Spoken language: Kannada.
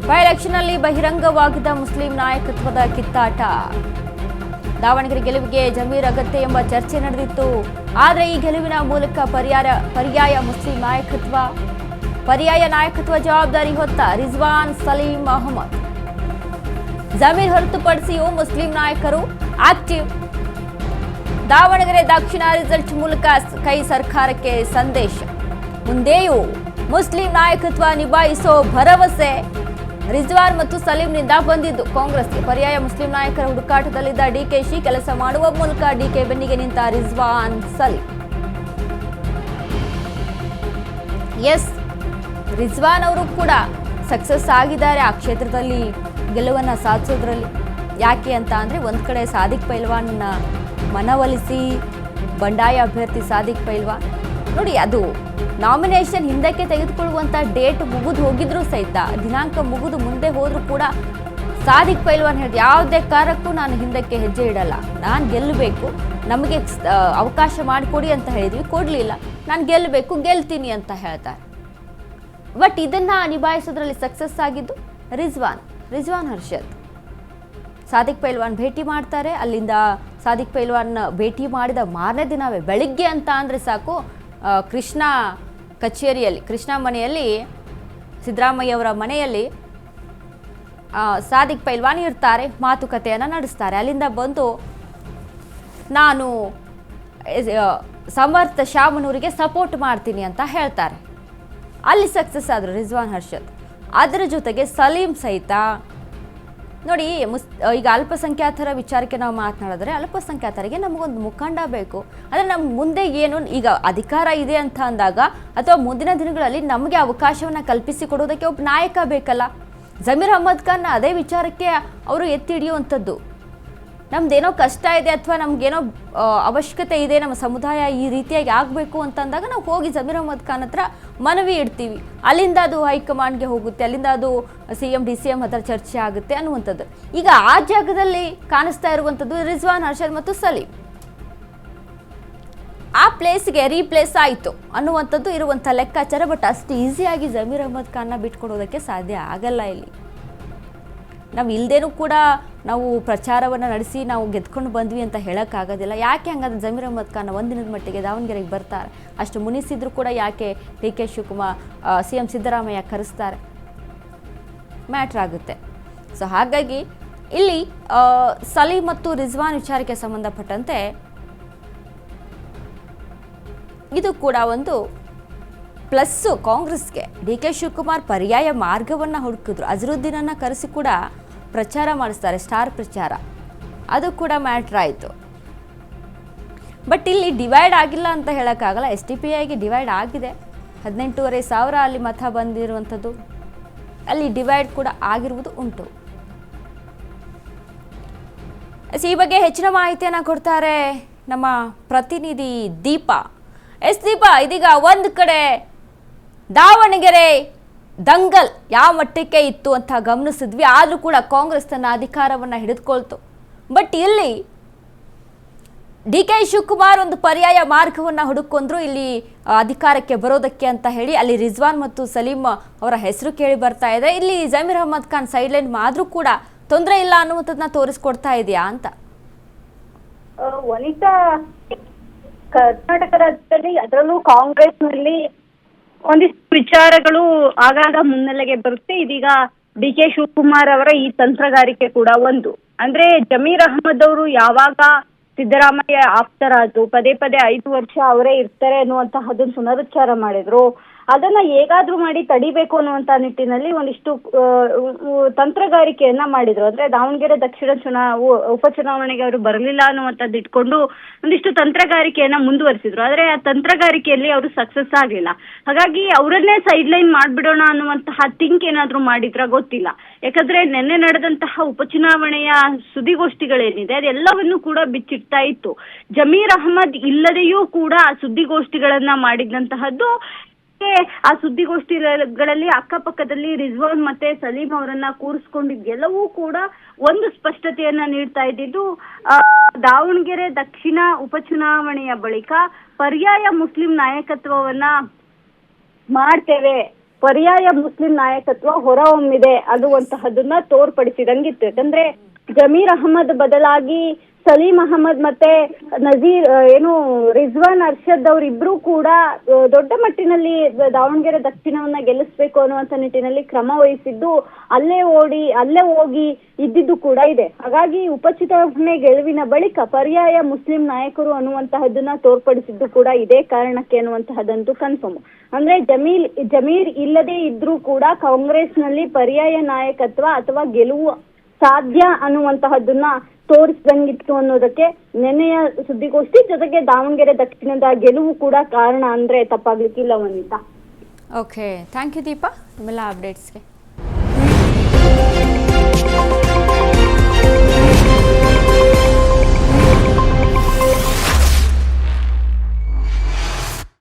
ಬೈ ಎಲೆಕ್ಷನ್ನಲ್ಲಿ ಬಹಿರಂಗವಾಗಿದ್ದ ಮುಸ್ಲಿಂ ನಾಯಕತ್ವದ ಕಿತ್ತಾಟ. ದಾವಣಗೆರೆ ಗೆಲುವಿಗೆ ಜಮೀರ್ ಅಗತ್ಯ ಎಂಬ ಚರ್ಚೆ ನಡೆದಿತ್ತು. ಆದರೆ ಈ ಗೆಲುವಿನ ಮೂಲಕ ಪರ್ಯಾಯ ಮುಸ್ಲಿಂ ಪರ್ಯಾಯ ನಾಯಕತ್ವ ಜವಾಬ್ದಾರಿ ಹೊತ್ತ ರಿಜ್ವಾನ್ ಸಲೀಂ ಅಹಮದ್. ಜಮೀರ್ ಹೊರತುಪಡಿಸಿಯೂ ಮುಸ್ಲಿಂ ನಾಯಕರು ಆಕ್ಟಿವ್. ದಾವಣಗೆರೆ ದಕ್ಷಿಣ ರಿಸಲ್ಟ್ ಮೂಲಕ ಕೈ ಸರ್ಕಾರಕ್ಕೆ ಸಂದೇಶ. ಮುಂದೆಯೂ ಮುಸ್ಲಿಂ ನಾಯಕತ್ವ ನಿಭಾಯಿಸೋ ಭರವಸೆ ರಿಜ್ವಾನ್ ಮತ್ತು ಸಲೀಂನಿಂದ ಬಂದಿದ್ದು. ಕಾಂಗ್ರೆಸ್ಗೆ ಪರ್ಯಾಯ ಮುಸ್ಲಿಂ ನಾಯಕರ ಹುಡುಕಾಟದಲ್ಲಿದ್ದ ಡಿಕೆಶಿ ಕೆಲಸ ಮಾಡುವ ಮೂಲಕ ಡಿಕೆ ಬೆನ್ನಿಗೆ ನಿಂತ ರಿಜ್ವಾನ್ ಸಲೀಂ. ಎಸ್, ರಿಜ್ವಾನ್ ಅವರು ಕೂಡ ಸಕ್ಸಸ್ ಆಗಿದ್ದಾರೆ ಆ ಕ್ಷೇತ್ರದಲ್ಲಿ ಗೆಲುವನ್ನು ಸಾಧಿಸೋದ್ರಲ್ಲಿ. ಯಾಕೆ ಅಂತ ಅಂದರೆ, ಒಂದು ಕಡೆ ಸಾದಿಕ್ ಪೈಲ್ವಾನ್ ಮನವೊಲಿಸಿ ಬಂಡಾಯ ಅಭ್ಯರ್ಥಿ ಸಾದಿಕ್ ಪೈಲ್ವಾನ್ ನೋಡಿ, ಅದು ನಾಮಿನೇಷನ್ ಹಿಂದಕ್ಕೆ ತೆಗೆದುಕೊಳ್ಳುವಂಥ ಡೇಟ್ ಮುಗಿದು ಹೋಗಿದ್ರು ಸಹಿತ, ದಿನಾಂಕ ಮುಗಿದು ಮುಂದೆ ಹೋದರೂ ಕೂಡ ಸಾದಿಕ್ ಪೈಲ್ವಾನ್ ಹೇಳಿದ ಯಾವುದೇ ಕಾರಣಕ್ಕೂ ನಾನು ಹಿಂದಕ್ಕೆ ಹೆಜ್ಜೆ ಇಡಲ್ಲ, ನಾನು ಗೆಲ್ಲಬೇಕು, ನಮಗೆ ಅವಕಾಶ ಮಾಡಿಕೊಡಿ ಅಂತ ಹೇಳಿದ್ವಿ, ಕೊಡಲಿಲ್ಲ, ನಾನು ಗೆಲ್ಲಬೇಕು, ಗೆಲ್ತೀನಿ ಅಂತ ಹೇಳ್ತಾರೆ. ಬಟ್ ಇದನ್ನು ನಿಭಾಯಿಸೋದ್ರಲ್ಲಿ ಸಕ್ಸಸ್ ಆಗಿದ್ದು ರಿಜ್ವಾನ್ ಹರ್ಷದ್. ಸಾದಿಕ್ ಪೈಲ್ವಾನ್ ಭೇಟಿ ಮಾಡ್ತಾರೆ. ಅಲ್ಲಿಂದ ಸಾದಿಕ್ ಪೈಲ್ವಾನ್ ಭೇಟಿ ಮಾಡಿದ ಮಾರನೇ ದಿನವೇ ಬೆಳಿಗ್ಗೆ ಅಂತ ಅಂದರೆ ಸಾಕು, ಕೃಷ್ಣ ಮನೆಯಲ್ಲಿ, ಸಿದ್ದರಾಮಯ್ಯ ಅವರ ಮನೆಯಲ್ಲಿ ಸಾದಿಕ್ ಪೈಲ್ವಾನ್ ಇರ್ತಾರೆ, ಮಾತುಕತೆಯನ್ನು ನಡೆಸ್ತಾರೆ. ಅಲ್ಲಿಂದ ಬಂದು ನಾನು ಸಮರ್ಥ ಶಾಮನೂರಿಗೆ ಸಪೋರ್ಟ್ ಮಾಡ್ತೀನಿ ಅಂತ ಹೇಳ್ತಾರೆ. ಅಲ್ಲಿ ಸಕ್ಸಸ್ ಆದರು ರಿಜ್ವಾನ್ ಹರ್ಷದ್. ಅದರ ಜೊತೆಗೆ ಸಲೀಂ ಸಹಿತ ನೋಡಿ, ಈಗ ಅಲ್ಪಸಂಖ್ಯಾತರ ವಿಚಾರಕ್ಕೆ ನಾವು ಮಾತನಾಡಿದ್ರೆ, ಅಲ್ಪಸಂಖ್ಯಾತರಿಗೆ ನಮಗೊಂದು ಮುಖಂಡ ಬೇಕು. ಅಂದರೆ ನಮ್ಮ ಮುಂದೆ ಏನು ಈಗ ಅಧಿಕಾರ ಇದೆ ಅಂತ ಅಂದಾಗ, ಅಥವಾ ಮುಂದಿನ ದಿನಗಳಲ್ಲಿ ನಮಗೆ ಅವಕಾಶವನ್ನು ಕಲ್ಪಿಸಿಕೊಡೋದಕ್ಕೆ ಒಬ್ಬ ನಾಯಕ ಬೇಕಲ್ಲ. ಜಮೀರ್ ಅಹಮದ್ ಖಾನ್ ಅದೇ ವಿಚಾರಕ್ಕೆ ಅವರು ಎತ್ತಿ ಹಿಡಿಯುವಂಥದ್ದು. ನಮ್ದೇನೋ ಕಷ್ಟ ಇದೆ ಅಥವಾ ನಮಗೇನೋ ಅವಶ್ಯಕತೆ ಇದೆ, ನಮ್ಮ ಸಮುದಾಯ ಈ ರೀತಿಯಾಗಿ ಆಗಬೇಕು ಅಂತಂದಾಗ ನಾವು ಹೋಗಿ ಜಮೀರ್ ಅಹಮದ್ ಖಾನ್ ಹತ್ರ ಮನವಿ ಇಡ್ತೀವಿ. ಅಲ್ಲಿಂದ ಅದು ಹೈಕಮಾಂಡ್ಗೆ ಹೋಗುತ್ತೆ, ಅಲ್ಲಿಂದ ಅದು CM DCM ಹತ್ರ ಚರ್ಚೆ ಆಗುತ್ತೆ ಅನ್ನುವಂಥದ್ದು. ಈಗ ಆ ಜಾಗದಲ್ಲಿ ಕಾಣಿಸ್ತಾ ಇರುವಂಥದ್ದು ರಿಜ್ವಾನ್ ಹರ್ಷದ್ ಮತ್ತು ಸಲೀಂ. ಆ ಪ್ಲೇಸ್ಗೆ ರೀಪ್ಲೇಸ್ ಆಯಿತು ಅನ್ನುವಂಥದ್ದು ಇರುವಂಥ ಲೆಕ್ಕಾಚಾರ. ಬಟ್ ಅಷ್ಟು ಈಸಿಯಾಗಿ ಜಮೀರ್ ಅಹಮದ್ ಖಾನ್ನ ಬಿಟ್ಕೊಡೋದಕ್ಕೆ ಸಾಧ್ಯ ಆಗಲ್ಲ. ಇಲ್ಲಿ ನಾವು ಇಲ್ಲದೇನೂ ಕೂಡ ನಾವು ಪ್ರಚಾರವನ್ನು ನಡೆಸಿ ನಾವು ಗೆದ್ಕೊಂಡು ಬಂದ್ವಿ ಅಂತ ಹೇಳೋಕ್ಕಾಗೋದಿಲ್ಲ. ಯಾಕೆ ಹಂಗಾದ್ರೆ ಜಮೀರ್ ಅಹಮದ್ ಖಾನ್ ಒಂದಿನದ ಮಟ್ಟಿಗೆ ದಾವಣಗೆರೆಗೆ ಬರ್ತಾರೆ, ಅಷ್ಟು ಮುನಿಸಿದ್ರು ಕೂಡ ಯಾಕೆ DK ಶಿವಕುಮಾರ್ CM ಸಿದ್ದರಾಮಯ್ಯ ಕರೆಸ್ತಾರೆ, ಮ್ಯಾಟ್ರ್ ಆಗುತ್ತೆ. ಸೊ ಹಾಗಾಗಿ ಇಲ್ಲಿ ಸಲೀಂ ಮತ್ತು ರಿಜ್ವಾನ್ ವಿಚಾರಕ್ಕೆ ಸಂಬಂಧಪಟ್ಟಂತೆ ಇದು ಕೂಡ ಒಂದು ಪ್ಲಸ್ಸು ಕಾಂಗ್ರೆಸ್ಗೆ. DK ಶಿವಕುಮಾರ್ ಪರ್ಯಾಯ ಮಾರ್ಗವನ್ನು ಹುಡುಕಿದ್ರು, ಅಜರುದ್ದೀನನ್ನು ಕರೆಸಿ ಕೂಡ ಪ್ರಚಾರ ಮಾಡಿಸ್ತಾರೆ, ಸ್ಟಾರ್ ಪ್ರಚಾರ, ಅದು ಕೂಡ ಮ್ಯಾಟ್ರ್ ಆಯಿತು. ಬಟ್ ಇಲ್ಲಿ ಡಿವೈಡ್ ಆಗಿಲ್ಲ ಅಂತ ಹೇಳೋಕ್ಕಾಗಲ್ಲ. SDPIಗೆ ಡಿವೈಡ್ ಆಗಿದೆ, 18,500 ಅಲ್ಲಿ ಮತ ಬಂದಿರುವಂಥದ್ದು, ಅಲ್ಲಿ ಡಿವೈಡ್ ಕೂಡ ಆಗಿರುವುದು ಉಂಟು. ಈ ಬಗ್ಗೆ ಹೆಚ್ಚಿನ ಮಾಹಿತಿಯನ್ನು ಕೊಡ್ತಾರೆ ನಮ್ಮ ಪ್ರತಿನಿಧಿ ದೀಪಾ. ದೀಪಾ, ಇದೀಗ ಒಂದು ಕಡೆ ದಾವಣಗೆರೆ ದಂಗಲ್ ಯಾವ ಮಟ್ಟಕ್ಕೆ ಇತ್ತು ಅಂತ ಗಮನಿಸಿದ್ವಿ, ಆದರೂ ಕೂಡ ಕಾಂಗ್ರೆಸ್ ತನ್ನ ಅಧಿಕಾರವನ್ನು ಹಿಡಿದುಕೊಳ್ತು. ಬಟ್ ಇಲ್ಲಿ DK ಶಿವಕುಮಾರ್ ಒಂದು ಪರ್ಯಾಯ ಮಾರ್ಗವನ್ನು ಹುಡುಕೊಂಡ್ರು ಇಲ್ಲಿ ಅಧಿಕಾರಕ್ಕೆ ಬರೋದಕ್ಕೆ ಅಂತ ಹೇಳಿ. ಅಲ್ಲಿ ರಿಜ್ವಾನ್ ಮತ್ತು ಸಲೀಂ ಅವರ ಹೆಸರು ಕೇಳಿ ಬರ್ತಾ ಇದೆ. ಇಲ್ಲಿ ಜಮೀರ್ ಅಹಮದ್ ಖಾನ್ ಸೈಡ್ಲೈನ್ ಆದರೂ ಕೂಡ ತೊಂದರೆ ಇಲ್ಲ ಅನ್ನುವಂಥದ್ದನ್ನ ತೋರಿಸ್ಕೊಡ್ತಾ ಇದೆಯಾ ಅಂತ. ವನಿತಾ, ಕರ್ನಾಟಕ ರಾಜ್ಯದಲ್ಲಿ ಅದರಲ್ಲೂ ಕಾಂಗ್ರೆಸ್ನಲ್ಲಿ ಒಂದಿಷ್ಟು ವಿಚಾರಗಳು ಆಗಾಗ ಮುನ್ನೆಲೆಗೆ ಬರುತ್ತೆ. ಇದೀಗ DK ಶಿವಕುಮಾರ್ ಅವರ ಈ ತಂತ್ರಗಾರಿಕೆ ಕೂಡ ಒಂದು. ಅಂದ್ರೆ ಜಮೀರ್ ಅಹಮದ್ ಅವರು ಯಾವಾಗ ಸಿದ್ದರಾಮಯ್ಯ ಆಪ್ತರಾದ್ರು, ಪದೇ 5 ವರ್ಷ ಅವರೇ ಇರ್ತಾರೆ ಅನ್ನುವಂತಹದನ್ನು ಪುನರುಚ್ಚಾರ ಮಾಡಿದ್ರು. ಅದನ್ನ ಹೇಗಾದ್ರೂ ಮಾಡಿ ತಡಿಬೇಕು ಅನ್ನುವಂತ ನಿಟ್ಟಿನಲ್ಲಿ ಒಂದಿಷ್ಟು ತಂತ್ರಗಾರಿಕೆಯನ್ನ ಮಾಡಿದ್ರು. ಅಂದ್ರೆ ದಾವಣಗೆರೆ ದಕ್ಷಿಣ ಉಪಚುನಾವಣೆಗೆ ಅವರು ಬರಲಿಲ್ಲ ಅನ್ನುವಂಥದ್ದು ಇಟ್ಕೊಂಡು ಒಂದಿಷ್ಟು ತಂತ್ರಗಾರಿಕೆಯನ್ನ ಮುಂದುವರಿಸಿದ್ರು. ಆದ್ರೆ ಆ ತಂತ್ರಗಾರಿಕೆಯಲ್ಲಿ ಅವರು ಸಕ್ಸಸ್ ಆಗ್ಲಿಲ್ಲ. ಹಾಗಾಗಿ ಅವರನ್ನೇ ಸೈಡ್ ಲೈನ್ ಮಾಡ್ಬಿಡೋಣ ಅನ್ನುವಂತಹ ಥಿಂಕ್ ಏನಾದ್ರೂ ಮಾಡಿದ್ರ ಗೊತ್ತಿಲ್ಲ. ಯಾಕಂದ್ರೆ ನಿನ್ನೆ ನಡೆದಂತಹ ಉಪಚುನಾವಣೆಯ ಸುದ್ದಿಗೋಷ್ಠಿಗಳೇನಿದೆ ಅದೆಲ್ಲವನ್ನು ಕೂಡ ಬಿಚ್ಚಿಡ್ತಾ ಇತ್ತು. ಜಮೀರ್ ಅಹಮದ್ ಇಲ್ಲದೆಯೂ ಕೂಡ ಆ ಸುದ್ದಿಗೋಷ್ಠಿಗಳನ್ನ ಮಾಡಿದಂತಹದ್ದು. ಆ ಸುದ್ದಿಗೋಷ್ಠಿಗಳಲ್ಲಿ ಅಕ್ಕಪಕ್ಕದಲ್ಲಿ ರಿಜ್ವಾನ್ ಮತ್ತೆ ಸಲೀಂ ಅವರನ್ನ ಕೂರಿಸ್ಕೊಂಡಿದ್ದೆಲ್ಲವೂ ಕೂಡ ಒಂದು ಸ್ಪಷ್ಟತೆಯನ್ನ ನೀಡ್ತಾ ಇದ್ದಿದ್ದು, ದಾವಣಗೆರೆ ದಕ್ಷಿಣ ಉಪಚುನಾವಣೆಯ ಬಳಿಕ ಪರ್ಯಾಯ ಮುಸ್ಲಿಂ ನಾಯಕತ್ವವನ್ನ ಮಾಡ್ತೇವೆ ಪರ್ಯಾಯ ಮುಸ್ಲಿಂ ನಾಯಕತ್ವ ಹೊರಹೊಮ್ಮಿದೆ ಅನ್ನುವಂತಹದನ್ನ ತೋರ್ಪಡಿಸಿದಂಗಿತ್ತು. ಯಾಕಂದ್ರೆ ಜಮೀರ್ ಅಹಮದ್ ಬದಲಾಗಿ ಸಲೀಂ ಅಹಮದ್ ಮತ್ತೆ ನಜೀರ್ ರಿಜ್ವಾನ್ ಅರ್ಷದ್ ಅವರಿಬ್ರು ಕೂಡ ದೊಡ್ಡ ಮಟ್ಟಿನಲ್ಲಿ ದಾವಣಗೆರೆ ದಕ್ಷಿಣವನ್ನ ಗೆಲ್ಲಿಸ್ಬೇಕು ಅನ್ನುವಂತ ನಿಟ್ಟಿನಲ್ಲಿ ಕ್ರಮ ವಹಿಸಿದ್ದು, ಅಲ್ಲೇ ಹೋಗಿ ಇದ್ದಿದ್ದು ಕೂಡ ಇದೆ. ಹಾಗಾಗಿ ಉಪಚುನಾವಣೆ ಗೆಲುವಿನ ಬಳಿಕ ಪರ್ಯಾಯ ಮುಸ್ಲಿಂ ನಾಯಕರು ಅನ್ನುವಂತಹದನ್ನ ತೋರ್ಪಡಿಸಿದ್ದು ಕೂಡ ಇದೇ ಕಾರಣಕ್ಕೆ ಅನ್ನುವಂತಹದಂತೂ ಕನ್ಫರ್ಮ್. ಅಂದ್ರೆ ಜಮೀರ್ ಇಲ್ಲದೆ ಇದ್ರೂ ಕೂಡ ಕಾಂಗ್ರೆಸ್ನಲ್ಲಿ ಪರ್ಯಾಯ ನಾಯಕತ್ವ ಅಥವಾ ಗೆಲುವು ಸಾಧ್ಯ ಅನ್ನುವಂತಹದನ್ನ ತೋರಿಸಿದಂಗಿತ್ತು ಅನ್ನೋದಕ್ಕೆ ನೆನ್ನೆಯ ಸುದ್ದಿಗೋಷ್ಠಿ ಜೊತೆಗೆ ದಾವಣಗೆರೆ ದಕ್ಷಿಣದ ಗೆಲುವು ಕೂಡ ಕಾರಣ ಅಂದ್ರೆ ತಪ್ಪಾಗ್ಲಿಕ್ಕಿಲ್ಲ ವನಿತಾ. ಓಕೆ, ಥ್ಯಾಂಕ್ ಯು ದೀಪಾ ನಿಮ್ಮೆಲ್ಲ ಅಪ್ಡೇಟ್ಸ್ಗೆ.